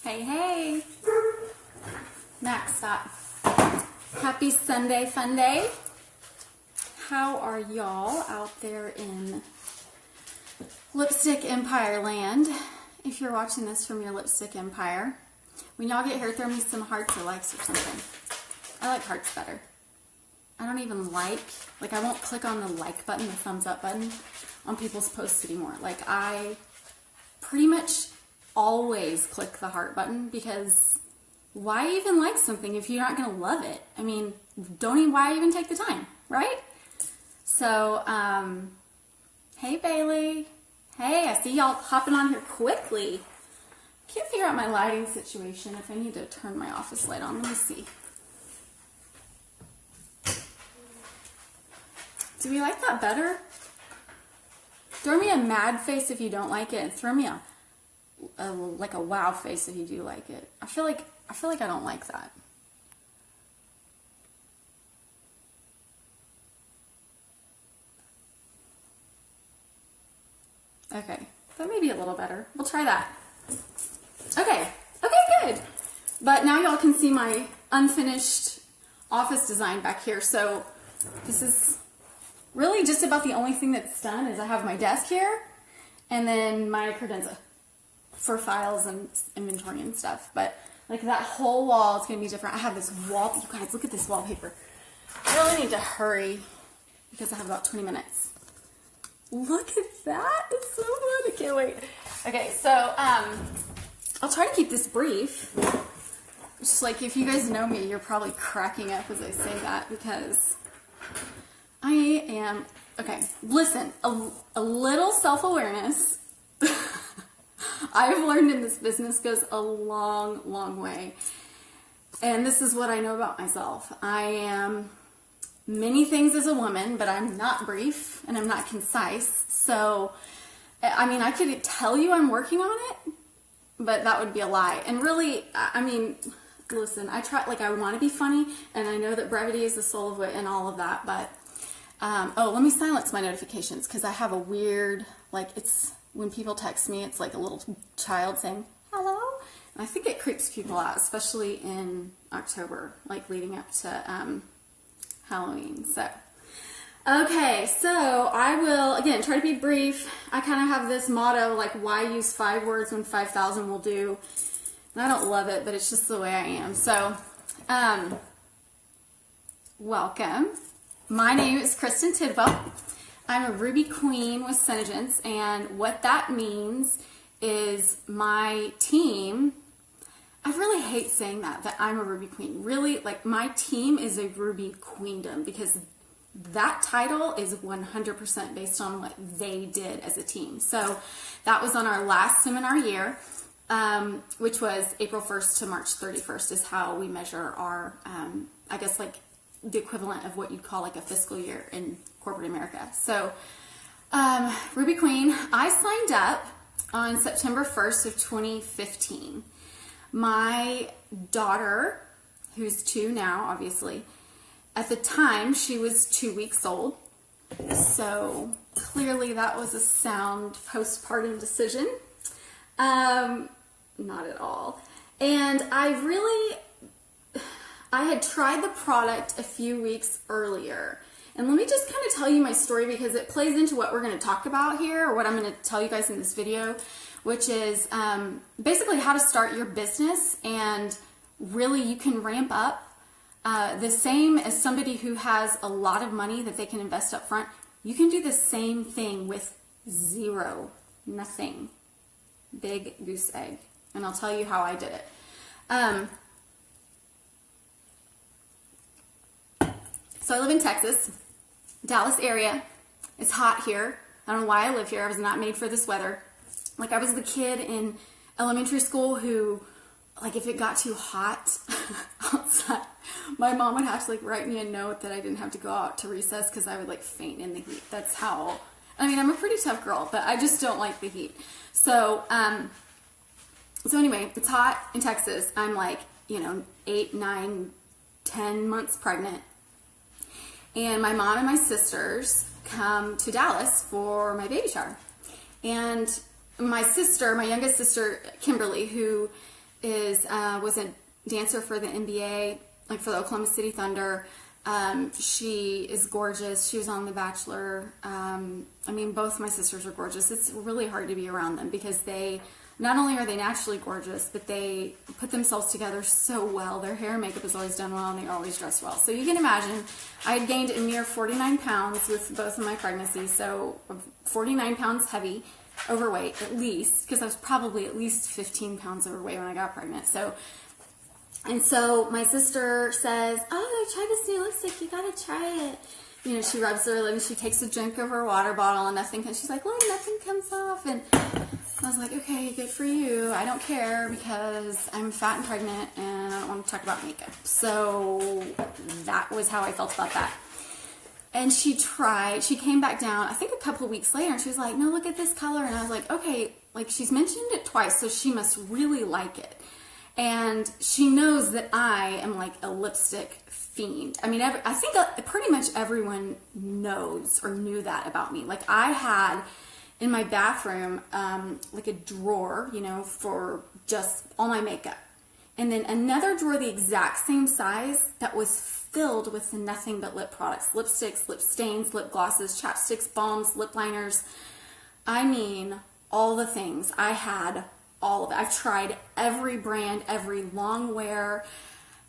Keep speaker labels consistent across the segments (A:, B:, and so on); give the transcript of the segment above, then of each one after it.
A: Hey, hey. Max, stop. Happy Sunday, fun day. How are y'all out there in Lipstick Empire land? If you're watching this from your Lipstick Empire, when y'all get here, throw me some hearts or likes or something. I like hearts better. I don't even like I won't click on the like button, the thumbs up button on people's posts anymore. Like, I pretty much always click the heart button because why even like something if you're not going to love it? I mean, why even take the time, right? So, hey Bailey. Hey, I see y'all hopping on here quickly. Can't figure out my lighting situation. If I need to turn my office light on, let me see. Do we like that better? Throw me a mad face if you don't like it, and throw me a wow face if you do like it. I feel like I don't like that. Okay, that may be a little better. We'll try that. Okay, good. But now y'all can see my unfinished office design back here. So this is really just about the only thing that's done is I have my desk here and then my credenza for files and inventory and stuff. But like that whole wall is going to be different. I have this wall. You guys, look at this wallpaper. I really need to hurry because I have about 20 minutes. Look at that. It's so fun. I can't wait. Okay, so I'll try to keep this brief. Just like if you guys know me, you're probably cracking up as I say that because I am, okay, listen, a little self-awareness I've learned in this business goes a long, long way. And this is what I know about myself. I am many things as a woman, but I'm not brief and I'm not concise. So, I mean, I could tell you I'm working on it, but that would be a lie. And really, I mean, listen, I try, I want to be funny, and I know that brevity is the soul of wit and all of that, but oh, let me silence my notifications because I have a weird, it's when people text me, it's like a little child saying, hello. And I think it creeps people out, especially in October, leading up to Halloween. So, okay, so I will, again, try to be brief. I kind of have this motto, why use 5 words when 5,000 will do? And I don't love it, but it's just the way I am. So, welcome. My name is Krysten Tidwell. I'm a Ruby Queen with Senegence, and what that means is my team, I really hate saying that I'm a Ruby Queen. Really, my team is a Ruby Queendom because that title is 100% based on what they did as a team. So that was on our last seminar year, which was April 1st to March 31st is how we measure our, I guess, the equivalent of what you'd call a fiscal year in corporate America. So, Ruby Queen, I signed up on September 1st of 2015. My daughter, who's 2 now, obviously, at the time, she was 2 weeks old. So, clearly that was a sound postpartum decision. Not at all. And I had tried the product a few weeks earlier. And let me just kind of tell you my story because it plays into what we're going to talk about here, or what I'm going to tell you guys in this video, which is basically how to start your business, and really you can ramp up the same as somebody who has a lot of money that they can invest up front. You can do the same thing with nothing. Big goose egg. And I'll tell you how I did it. So I live in Texas, Dallas area. It's hot here. I don't know why I live here. I was not made for this weather. I was the kid in elementary school who, if it got too hot outside, my mom would have to write me a note that I didn't have to go out to recess because I would faint in the heat. That's how, I'm a pretty tough girl, but I just don't like the heat. So, so anyway, it's hot in Texas. I'm 8, 9, 10 months pregnant. And my mom and my sisters come to Dallas for my baby shower. And my sister, my youngest sister, Kimberly, who was a dancer for the NBA, like for the Oklahoma City Thunder. She is gorgeous. She was on The Bachelor. I mean, both my sisters are gorgeous. It's really hard to be around them because they, not only are they naturally gorgeous, but they put themselves together so well. Their hair and makeup is always done well, and they're always dressed well. So you can imagine, I had gained a mere 49 pounds with both of my pregnancies. So 49 pounds heavy, overweight at least, because I was probably at least 15 pounds overweight when I got pregnant. So my sister says, "Oh, try this new lipstick. You gotta try it." You know, she rubs her lip and she takes a drink of her water bottle and nothing comes. She's like, "Look, nothing comes off." And I was like, "Okay, good for you. I don't care because I'm fat and pregnant and I don't want to talk about makeup." So that was how I felt about that. And she came back down, I think a couple of weeks later, and she was like, "No, look at this color." And I was like, "Okay, like she's mentioned it twice, so she must really like it." And she knows that I am like a lipstick fiend. I mean, I think pretty much everyone knows or knew that about me. Like I had in my bathroom, like a drawer, you know, for just all my makeup. And then another drawer the exact same size that was filled with nothing but lip products, lipsticks, lip stains, lip glosses, chapsticks, balms, lip liners. I mean, all the things. I had all of it. I've tried every brand, every long wear.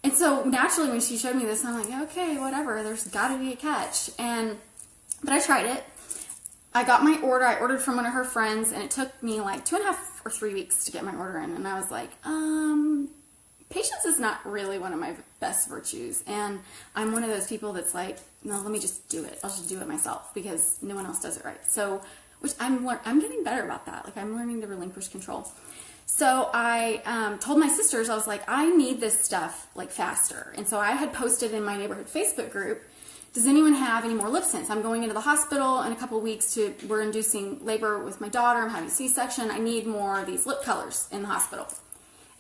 A: And so naturally when she showed me this, I'm like, okay, whatever, there's gotta be a catch. But I tried it. I got my order. I ordered from one of her friends, and it took me like 2.5 or 3 weeks to get my order in. And I was like, patience is not really one of my best virtues. And I'm one of those people that's like, no, let me just do it. I'll just do it myself because no one else does it right. So, which I'm getting better about that. Like I'm learning to relinquish control. So I told my sisters, I was like, I need this stuff like faster. And so I had posted in my neighborhood Facebook group, does anyone have any more lip scents? I'm going into the hospital in a couple of weeks we're inducing labor with my daughter. I'm having a C-section. I need more of these lip colors in the hospital.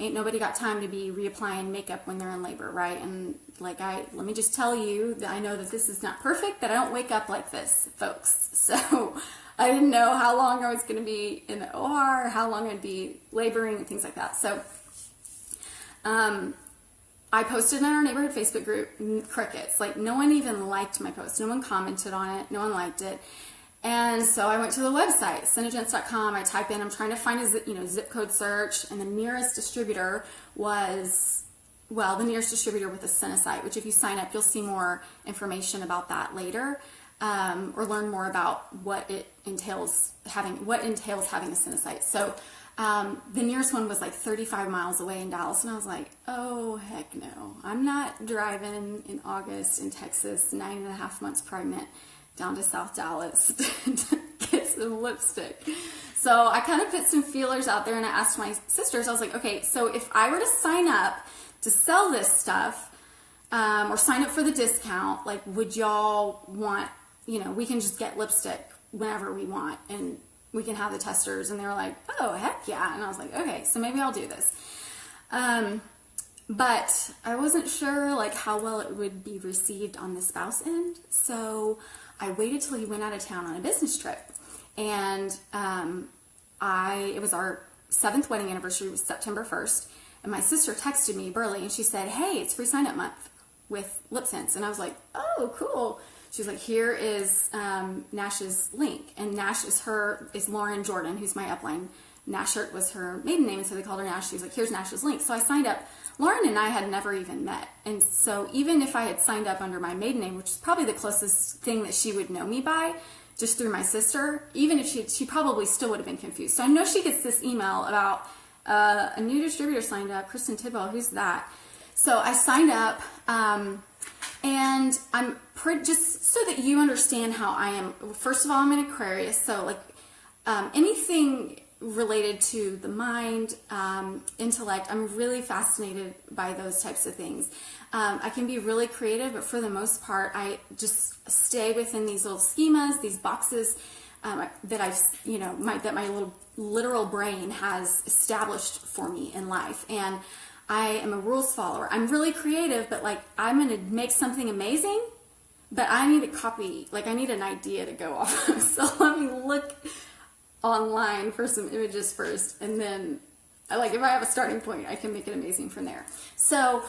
A: Ain't nobody got time to be reapplying makeup when they're in labor, right? And like let me just tell you that I know that this is not perfect, that I don't wake up like this, folks. So I didn't know how long I was going to be in the OR, how long I'd be laboring and things like that. So I posted in our neighborhood Facebook group, crickets. Like no one even liked my post. No one commented on it. No one liked it. And so I went to the website, Senegence.com. I type in, I'm trying to find a zip code search, and the nearest distributor was, well, the nearest distributor with a Senasite, which if you sign up, you'll see more information about that later, or learn more about what entails having a Senasite. So the nearest one was like 35 miles away in Dallas, and I was like, oh, heck no. I'm not driving in August in Texas, 9.5 months pregnant, down to South Dallas to get some lipstick. So I kind of put some feelers out there, and I asked my sisters, I was like, okay, so if I were to sign up to sell this stuff, or sign up for the discount, like would y'all want, we can just get lipstick whenever we want, and we can have the testers. And they were like, oh, heck yeah. And I was like, okay, so maybe I'll do this. But I wasn't sure like how well it would be received on the spouse end. So I waited till he went out of town on a business trip. And it was our 7th wedding anniversary, it was September 1st. And my sister texted me, Burley, and she said, hey, it's free sign up month with lip scents. And I was like, oh, cool. She was like, here is Nash's link. And Nash is Lauren Jordan, who's my upline. Nashert was her maiden name, and so they called her Nash. She was like, here's Nash's link. So I signed up. Lauren and I had never even met. And so even if I had signed up under my maiden name, which is probably the closest thing that she would know me by, just through my sister, even if she probably still would have been confused. So I know she gets this email about a new distributor signed up, Krysten Tidwell, who's that? So I signed up, and I'm just so that you understand how I am. First of all, I'm an Aquarius, so like anything related to the mind, intellect, I'm really fascinated by those types of things. I can be really creative, but for the most part, I just stay within these little schemas, these boxes that that my little literal brain has established for me in life. And I am a rules follower. I'm really creative, but like I'm going to make something amazing, but I need a copy. Like I need an idea to go off of. So let me look online for some images first, and then like if I have a starting point, I can make it amazing from there. So,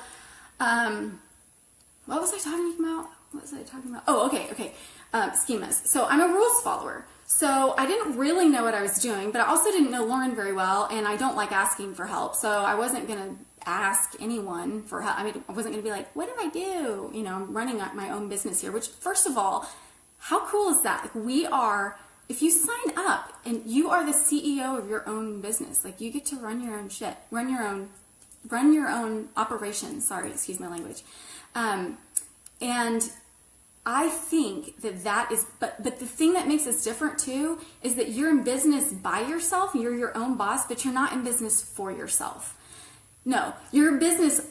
A: what was I talking about? Oh, okay. Schemas. So I'm a rules follower. So I didn't really know what I was doing, but I also didn't know Lauren very well, and I don't like asking for help. So I wasn't going to ask anyone for help. I mean, I wasn't going to be like, what do I do? You know, I'm running my own business here, which first of all, how cool is that? Like we are, if you sign up and you are the CEO of your own business, like you get to run your own shit, run your own operations. Sorry, excuse my language. And I think that is, but the thing that makes us different too is that you're in business by yourself, you're your own boss, but you're not in business for yourself. No, you're in business,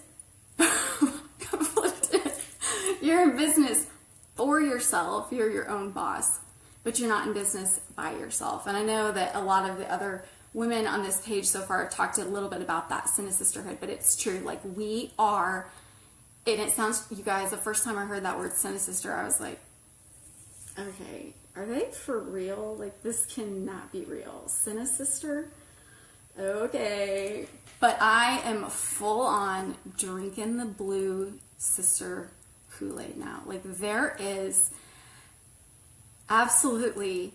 A: you're in business for yourself, you're your own boss, but you're not in business by yourself. And I know that a lot of the other women on this page so far have talked a little bit about that sin of sisterhood, but it's true, like we are. And it sounds, you guys, the first time I heard that word son and sister, I was like, okay, are they for real? Like, this cannot be real. Son and sister? Okay. But I am full on drinking the blue sister Kool-Aid now. Like, there is absolutely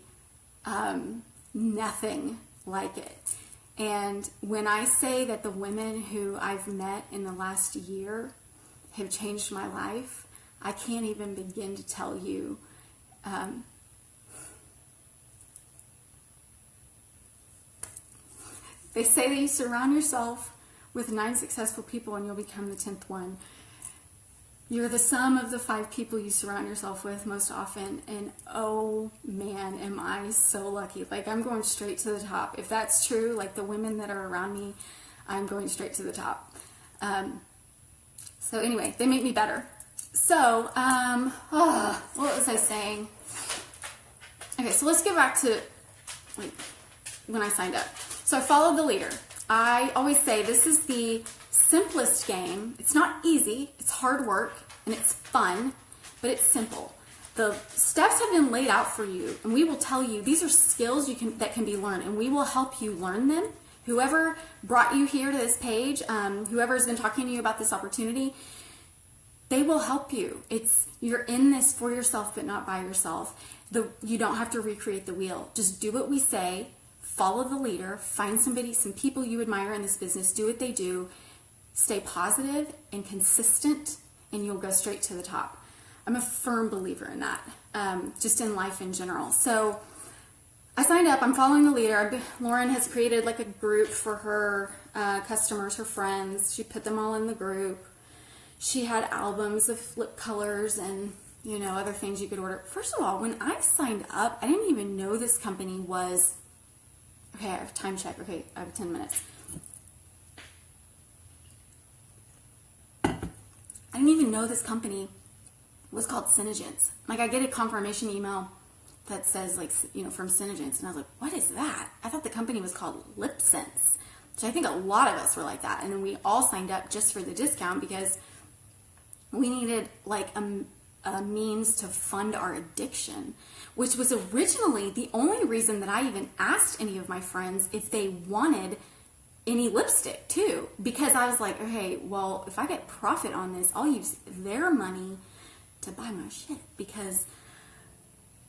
A: nothing like it. And when I say that the women who I've met in the last year have changed my life, I can't even begin to tell you. They say that you surround yourself with 9 successful people and you'll become the 10th one. You're the sum of the 5 people you surround yourself with most often, and oh man, am I so lucky. Like, I'm going straight to the top. If that's true, like the women that are around me, I'm going straight to the top. So anyway, they make me better. So, what was I saying? Okay, so let's get back to like when I signed up. So I followed the leader. I always say this is the simplest game. It's not easy, it's hard work, and it's fun, but it's simple. The steps have been laid out for you, and we will tell you these are skills that can be learned, and we will help you learn them. Whoever brought you here to this page, whoever has been talking to you about this opportunity, they will help you. You're in this for yourself, but not by yourself. You don't have to recreate the wheel. Just do what we say, follow the leader, find some people you admire in this business, do what they do, stay positive and consistent, and you'll go straight to the top. I'm a firm believer in that, just in life in general. So I signed up, I'm following the leader. Lauren has created like a group for her customers, her friends. She put them all in the group. She had albums of flip colors and, you know, other things you could order. First of all, when I signed up, I didn't even know this company was, okay, I have time check. Okay, I have 10 minutes. I didn't even know this company was called Synergence. Like, I get a confirmation email that says, like, you know, from Synergence, and I was like, what is that? I thought the company was called Lip Sense, which I think a lot of us were like that. And then we all signed up just for the discount because we needed like a means to fund our addiction, which was originally the only reason that I even asked any of my friends if they wanted any lipstick too, because I was like, okay, well, if I get profit on this, I'll use their money to buy my shit. Because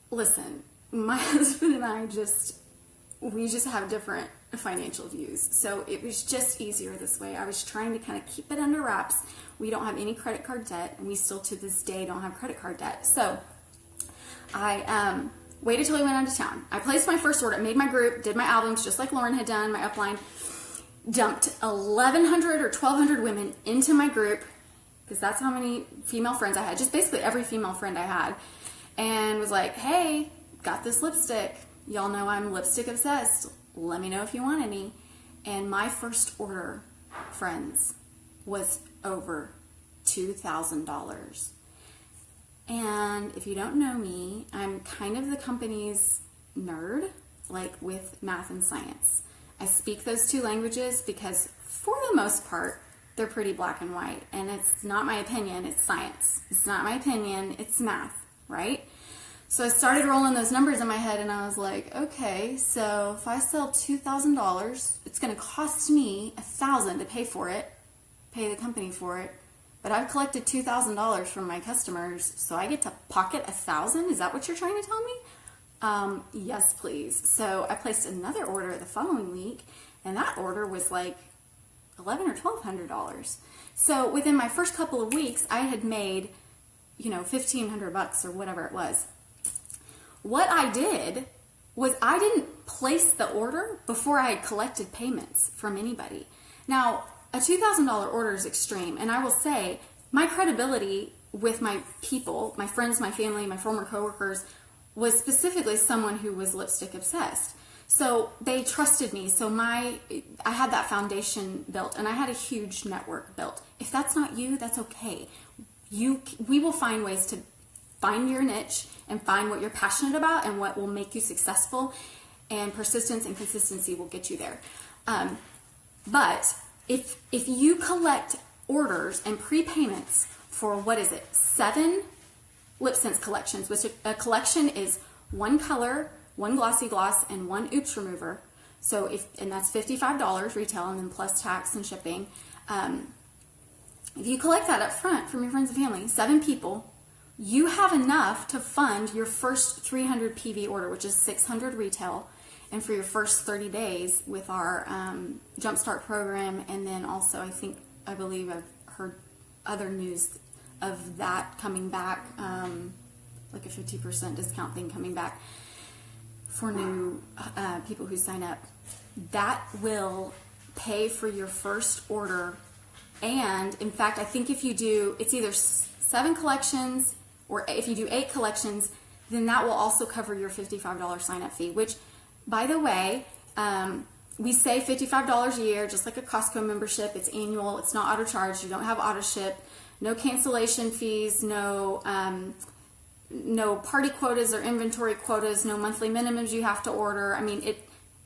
A: listen, my husband and I we just have different financial views. So it was just easier this way. I was trying to kind of keep it under wraps. We don't have any credit card debt, and we still to this day don't have credit card debt. So I waited till he went out of town. I placed my first order, made my group, did my albums just like Lauren had done, my upline, dumped 1,100 or 1,200 women into my group, because that's how many female friends I had, just basically every female friend I had, and was like, hey, got this lipstick. Y'all know I'm lipstick obsessed. Let me know if you want any. And my first order, friends, was over $2,000. And if you don't know me, I'm kind of the company's nerd, like with math and science. I speak those 2 languages because for the most part, they're pretty black and white. And it's not my opinion, it's science. It's not my opinion, it's math, right? So I started rolling those numbers in my head, and I was like, okay, so if I sell $2,000, it's going to cost me $1,000 to pay for it, pay the company for it. But I've collected $2,000 from my customers, so I get to pocket $1,000. Is that what you're trying to tell me? Yes, please. So I placed another order the following week, and that order was like $1,100 or $1,200. So within my first couple of weeks, I had made, $1,500 or whatever it was. What I did was I didn't place the order before I had collected payments from anybody. Now, a $2,000 order is extreme, and I will say my credibility with my people, my friends, my family, my former coworkers, was specifically someone who was lipstick obsessed. So they trusted me. So I had that foundation built, and I had a huge network built. If that's not you, that's okay. We will find ways to find your niche and find what you're passionate about and what will make you successful, and persistence and consistency will get you there. But if you collect orders and prepayments for, 7 lip sense collections, which a collection is 1 color, 1 glossy gloss, and 1 oops remover. So and that's $55 retail, and then plus tax and shipping. If you collect that up front from your friends and family, 7 people, you have enough to fund your first 300 PV order, which is 600 retail, and for your first 30 days with our Jumpstart program. And then also, I believe I've heard other news of that coming back, like a 50% discount thing coming back for new people who sign up. That will pay for your first order. And in fact, I think if you do, it's either 7 collections, or if you do 8 collections, then that will also cover your $55 sign-up fee, which, by the way, we say $55 a year, just like a Costco membership. It's annual. It's not auto-charged. You don't have auto-ship. No cancellation fees, no party quotas or inventory quotas, no monthly minimums you have to order. I mean,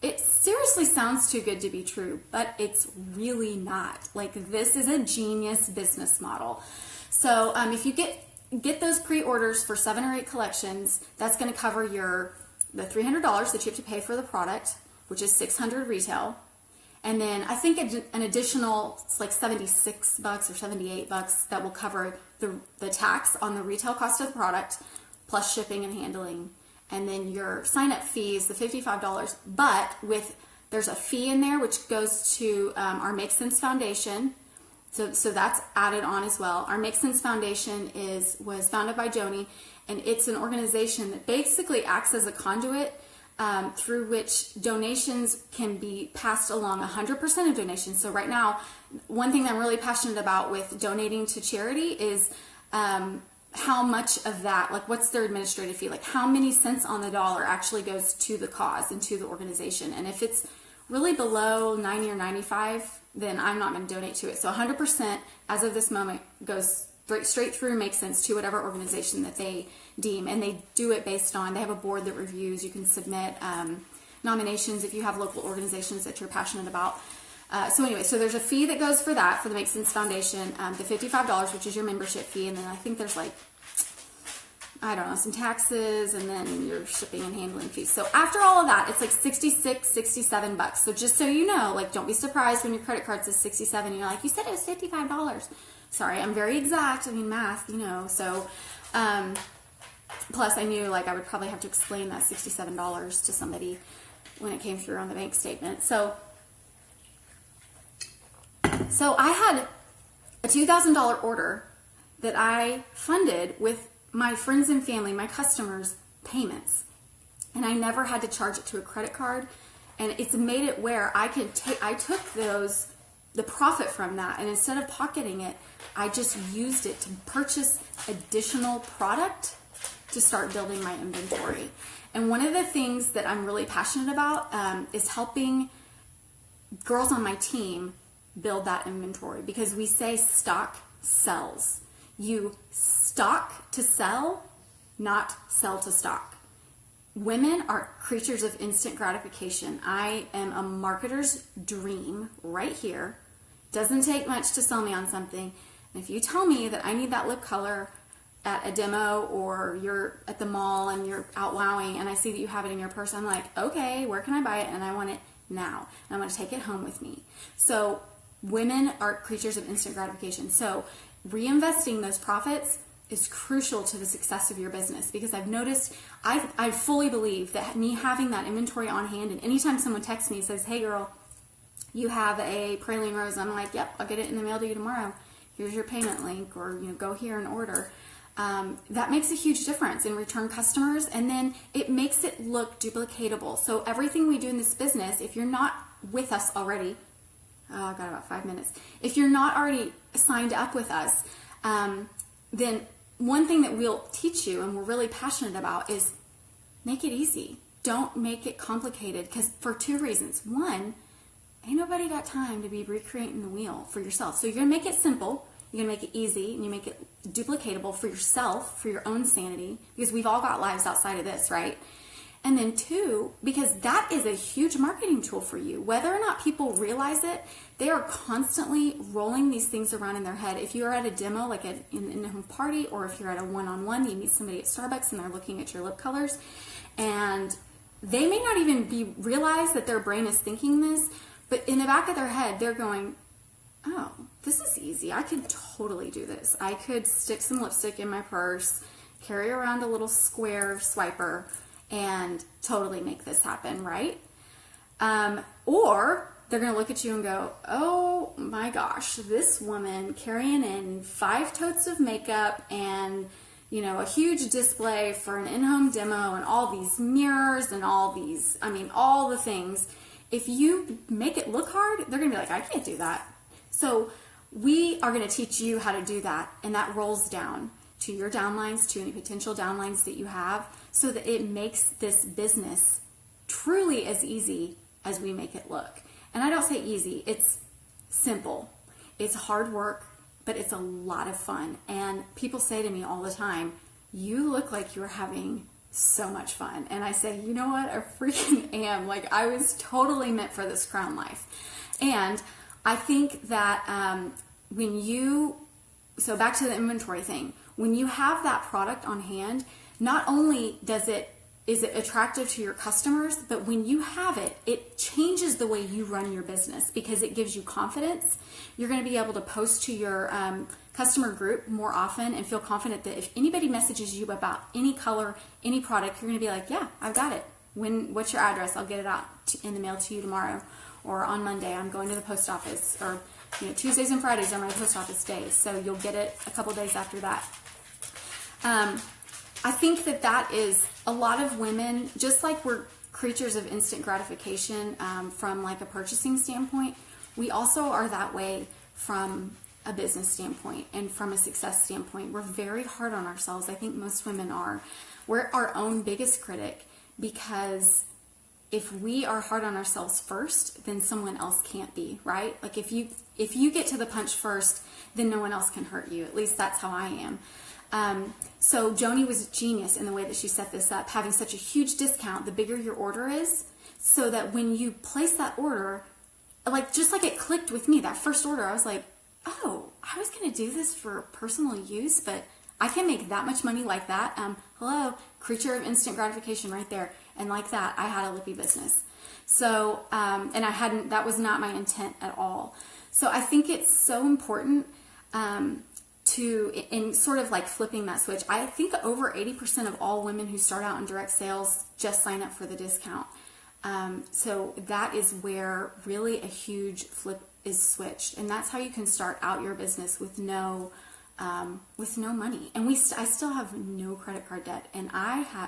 A: it seriously sounds too good to be true, but it's really not. Like, this is a genius business model. So if you get those pre-orders for 7 or 8 collections, that's going to cover the $300 that you have to pay for the product, which is $600 retail. And then I think an additional, it's like $76 or $78 that will cover the tax on the retail cost of the product, plus shipping and handling. And then your sign-up fee is the $55, but there's a fee in there which goes to our Make Sense Foundation. So that's added on as well. Our Make Sense Foundation was founded by Joni, and it's an organization that basically acts as a conduit through which donations can be passed along, 100% of donations. So right now, one thing that I'm really passionate about with donating to charity is how much of that, like what's their administrative fee, like how many cents on the dollar actually goes to the cause and to the organization. And if it's really below 90 or 95, then I'm not going to donate to it. So 100% as of this moment goes straight through Make Sense to whatever organization that they deem, and they do it based on, they have a board that reviews. You can submit nominations if you have local organizations that you're passionate about. So anyway, so there's a fee that goes for that, for the Make Sense Foundation, the $55, which is your membership fee, and then I think there's like, I don't know, some taxes, and then your shipping and handling fees. So after all of that, it's like $66, $67. So just so you know, like, don't be surprised when your credit card says 67. You're like, you said it was $55. Sorry, I'm very exact. I mean, math, So, plus I knew like I would probably have to explain that $67 to somebody when it came through on the bank statement. So I had a $2,000 order that I funded with my friends and family, my customers' payments. And I never had to charge it to a credit card. And it's made it where I took the profit from that, and instead of pocketing it, I just used it to purchase additional product to start building my inventory. And one of the things that I'm really passionate about is helping girls on my team build that inventory, because we say stock sells. You stock to sell, not sell to stock. Women are creatures of instant gratification. I am a marketer's dream right here. Doesn't take much to sell me on something. And if you tell me that I need that lip color at a demo or you're at the mall and you're out wowing and I see that you have it in your purse, I'm like, okay, where can I buy it? And I want it now. And I want to take it home with me. So women are creatures of instant gratification. So reinvesting those profits is crucial to the success of your business, because I've noticed, I fully believe that me having that inventory on hand, and anytime someone texts me and says, hey girl, you have a praline rose, I'm like, yep, I'll get it in the mail to you tomorrow. Here's your payment link, or go here and order. That makes a huge difference in return customers, and then it makes it look duplicatable. So everything we do in this business, if you're not with us already, I've got about 5 minutes. If you're not already signed up with us, then one thing that we'll teach you and we're really passionate about is make it easy. Don't make it complicated, because for 2 reasons. One, ain't nobody got time to be recreating the wheel for yourself. So you're going to make it simple. You're going to make it easy, and you make it duplicatable for yourself, for your own sanity, because we've all got lives outside of this, right? And then 2, because that is a huge marketing tool for you. Whether or not people realize it, they are constantly rolling these things around in their head. If you're at a demo, like in a home party, or if you're at a one-on-one, you meet somebody at Starbucks and they're looking at your lip colors, and they may not even realize that their brain is thinking this, but in the back of their head, they're going, oh, this is easy. I could totally do this. I could stick some lipstick in my purse, carry around a little square swiper, and totally make this happen, right? Or they're going to look at you and go, oh my gosh, this woman carrying in 5 totes of makeup and, a huge display for an in-home demo and all these mirrors and all the things. If you make it look hard, they're going to be like, I can't do that. So we are going to teach you how to do that, and that rolls down to your downlines, to any potential downlines that you have, so that it makes this business truly as easy as we make it look. And I don't say easy, it's simple. It's hard work, but it's a lot of fun. And people say to me all the time, you look like you're having so much fun. And I say, you know what? I freaking am. Like, I was totally meant for this crown life. And I think that so back to the inventory thing, when you have that product on hand, not only is it attractive to your customers, but when you have it, it changes the way you run your business, because it gives you confidence. You're going to be able to post to your customer group more often and feel confident that if anybody messages you about any color, any product, you're going to be like, yeah, I've got it. What's your address? I'll get it out in the mail to you tomorrow, or on Monday I'm going to the post office, or Tuesdays and Fridays are my post office days, so you'll get it a couple days after that. I think that is a lot of women, just like we're creatures of instant gratification from like a purchasing standpoint, we also are that way from a business standpoint and from a success standpoint. We're very hard on ourselves. I think most women are. We're our own biggest critic, because if we are hard on ourselves first, then someone else can't be, right? Like if you get to the punch first, then no one else can hurt you. At least that's how I am. So Joni was a genius in the way that she set this up, having such a huge discount the bigger your order is, so that when you place that order, just like it clicked with me, that first order, I was like, oh, I was going to do this for personal use, but I can make that much money like that. Hello, creature of instant gratification right there. And like that, I had a lippy business. So, and that was not my intent at all. So I think it's so important, in sort of like flipping that switch. I think over 80% of all women who start out in direct sales just sign up for the discount. So that is where really a huge flip is switched, and that's how you can start out your business with no money. And I still have no credit card debt, and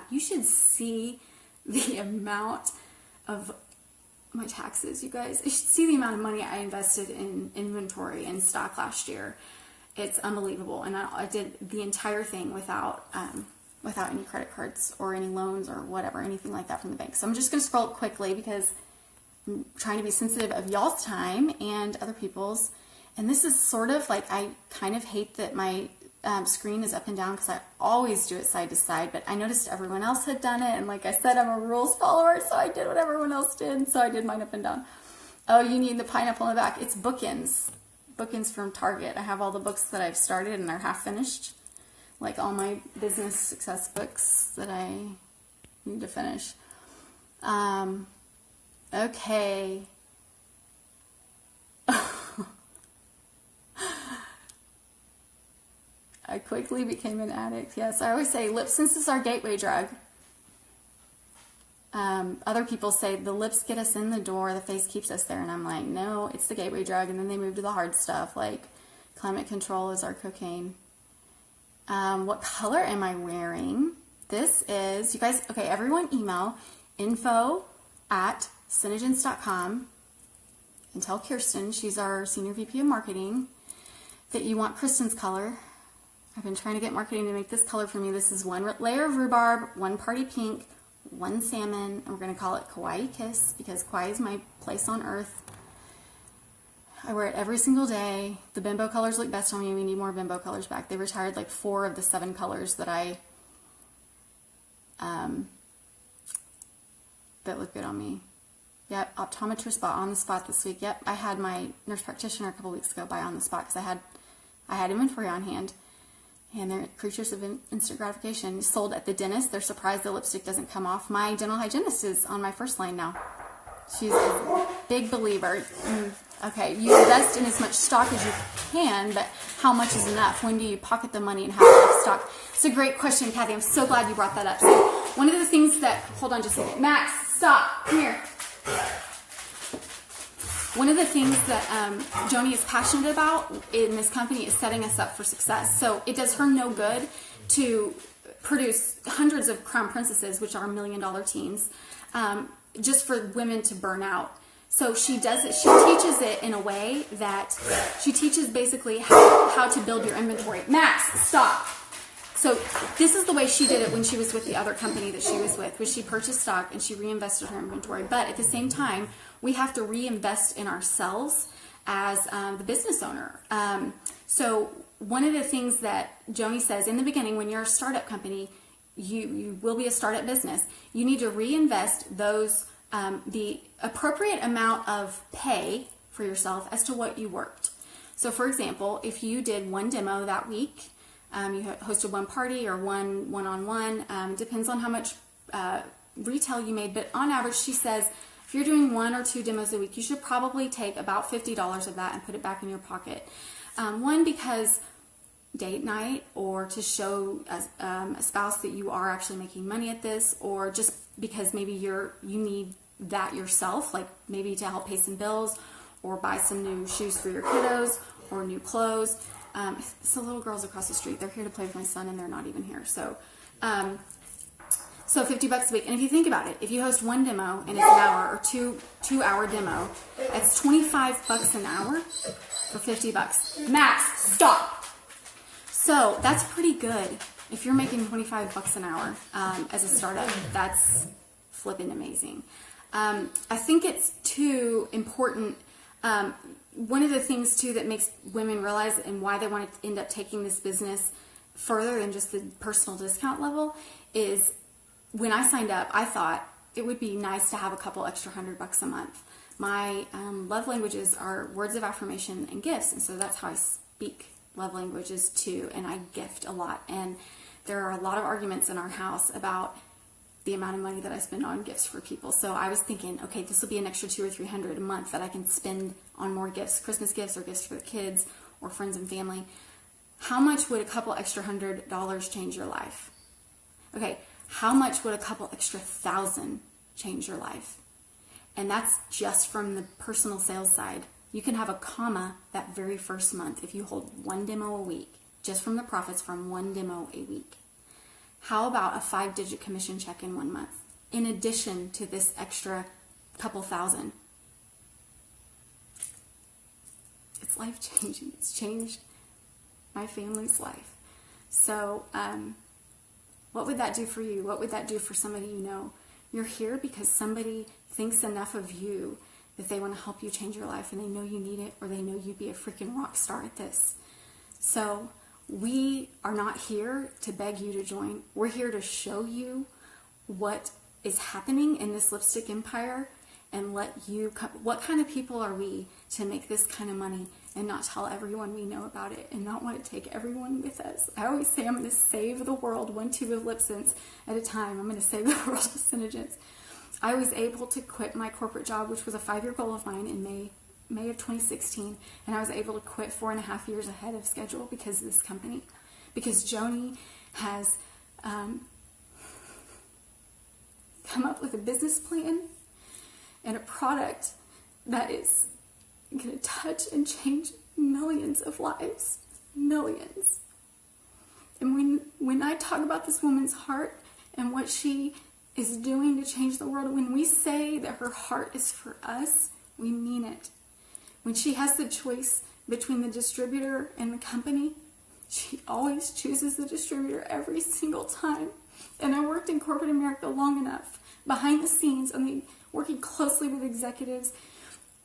A: you should see the amount of my taxes, you guys. You should see the amount of money I invested in inventory and stock last year. It's unbelievable, and I did the entire thing without any credit cards or any loans or whatever, anything like that from the bank. So I'm just going to scroll quickly because I'm trying to be sensitive of y'all's time and other people's. And this is sort of like, I kind of hate that my screen is up and down, because I always do it side to side, but I noticed everyone else had done it, and like I said, I'm a rules follower, so I did what everyone else did, so I did mine up and down. Oh, you need the pineapple in the back. It's bookends from Target. I have all the books that I've started and they're half finished. like all my business success books that I need to finish. Okay. I quickly became an addict. Yes, I always say lip sense is our gateway drug. Other people say the lips get us in the door, the face keeps us there, and I'm like, no, it's the gateway drug, and then they move to the hard stuff, like climate control is our cocaine. What color am I wearing? This is, you guys, okay, everyone email info@synergence.com and tell Krysten, she's our Senior VP of Marketing, that you want Krysten's color. I've been trying to get marketing to make this color for me. This is one layer of rhubarb, one party pink, one salmon, and we're going to call it Kawaii Kiss because Kauai is my place on earth. I wear it every single day. The bimbo colors look best on me. We need more bimbo colors back. They retired like 4 of the 7 colors that that look good on me. Yep, optometrist bought on the spot this week. Yep, I had my nurse practitioner a couple weeks ago buy on the spot because I had inventory on hand. And they're creatures of instant gratification. Sold at the dentist. They're surprised the lipstick doesn't come off. My dental hygienist is on my first line now. She's a big believer. Okay, you invest in as much stock as you can, but how much is enough? When do you pocket the money and have enough stock? It's a great question, Kathy. I'm so glad you brought that up. So one of the things that, hold on just a second. Max, stop. Come here. One of the things that Joni is passionate about in this company is setting us up for success. So it does her no good to produce hundreds of crown princesses, which are $1 million teams, just for women to burn out. So she does it. She teaches it in a way that she teaches basically how to build your inventory. Max, stop. So this is the way she did it when she was with the other company that she was with, was she purchased stock and she reinvested her inventory. But at the same time, we have to reinvest in ourselves as the business owner. So one of the things that Joni says in the beginning, when you're a startup company, you will be a startup business. You need to reinvest those the appropriate amount of pay for yourself as to what you worked. So for example, if you did one demo that week, you hosted one party or one-on-one, depends on how much retail you made, but on average, she says, if you're doing 1 or 2 demos a week, you should probably take about $50 of that and put it back in your pocket. One, because date night, or to show a spouse that you are actually making money at this, or just because maybe you need that yourself, like maybe to help pay some bills, or buy some new shoes for your kiddos, or new clothes. So little girls across the street, they're here to play with my son and they're not even here. So $50 a week. And if you think about it, if you host one demo and it's an hour or two-hour demo, it's $25 an hour for $50. Max, stop. So that's pretty good. If you're making $25 an hour as a startup, that's flipping amazing. I think it's too important. One of the things too that makes women realize and why they want to end up taking this business further than just the personal discount level is when I signed up, I thought it would be nice to have a couple extra $100 a month. My love languages are words of affirmation and gifts, and so that's how I speak love languages too, and I gift a lot. And there are a lot of arguments in our house about the amount of money that I spend on gifts for people. So I was thinking, okay, this will be an extra $200 or $300 a month that I can spend on more gifts, Christmas gifts or gifts for the kids or friends and family. How much would a couple extra $100 change your life? Okay, how much would a couple extra $1,000 change your life? And that's just from the personal sales side. You can have a comma that very first month if you hold one demo a week, just from the profits from one demo a week. How about a 5-digit commission check in 1 month, in addition to this extra couple thousand? It's life-changing. It's changed my family's life. So what would that do for you? What would that do for somebody you know? You're here because somebody thinks enough of you that they want to help you change your life, and they know you need it, or they know you'd be a freaking rock star at this. So we are not here to beg you to join. We're here to show you what is happening in this lipstick empire and let you, what kind of people are we to make this kind of money and not tell everyone we know about it and not want to take everyone with us. I always say I'm going to save the world one tube of lip syncs at a time. I'm going to save the world of Synergence. I was able to quit my corporate job, which was a 5-year goal of mine, in May of 2016, and I was able to quit 4.5 years ahead of schedule because of this company. Because Joni has come up with a business plan and a product that is going to touch and change millions of lives. Millions. And when I talk about this woman's heart and what she is doing to change the world, when we say that her heart is for us, we mean it. When she has the choice between the distributor and the company, she always chooses the distributor every single time. And I worked in corporate America long enough, behind the scenes, working closely with executives,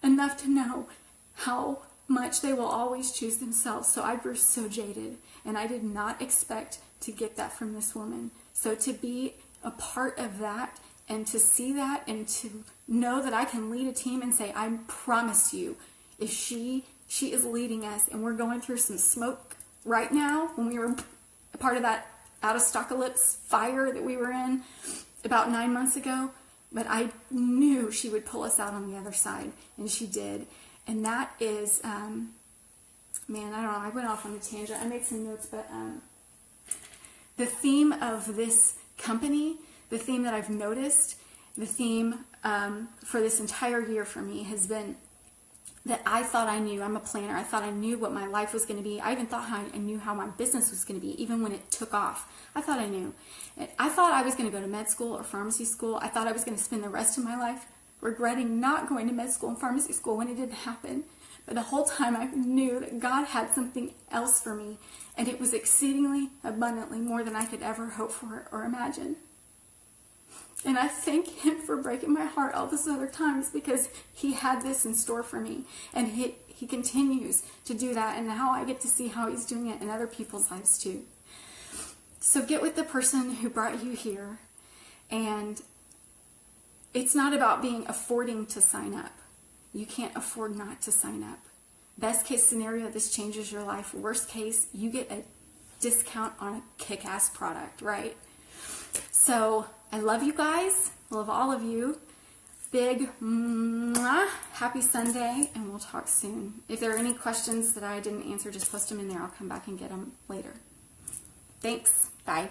A: enough to know how much they will always choose themselves. So I grew so jaded, and I did not expect to get that from this woman. So to be a part of that, and to see that, and to know that I can lead a team and say, I promise you, if she is leading us, and we're going through some smoke right now, when we were a part of that out of stock lips fire that we were in about 9 months ago, but I knew she would pull us out on the other side, and she did. And that is, man, I don't know, I went off on a tangent. I made some notes, but the theme of this company, the theme that I've noticed, the theme for this entire year for me has been that I thought I knew. I'm a planner. I thought I knew what my life was going to be. I even thought I knew how my business was going to be, even when it took off. I thought I knew. I thought I was going to go to med school or pharmacy school. I thought I was going to spend the rest of my life regretting not going to med school and pharmacy school when it didn't happen. But the whole time I knew that God had something else for me, and it was exceedingly abundantly more than I could ever hope for or imagine. And I thank Him for breaking my heart all those other times, because He had this in store for me. And He continues to do that. And now I get to see how He's doing it in other people's lives too. So get with the person who brought you here. And it's not about affording to sign up. You can't afford not to sign up. Best case scenario, this changes your life. Worst case, you get a discount on a kick-ass product, right? So I love you guys. I love all of you. Big mwah. Happy Sunday, and we'll talk soon. If there are any questions that I didn't answer, just post them in there. I'll come back and get them later. Thanks. Bye.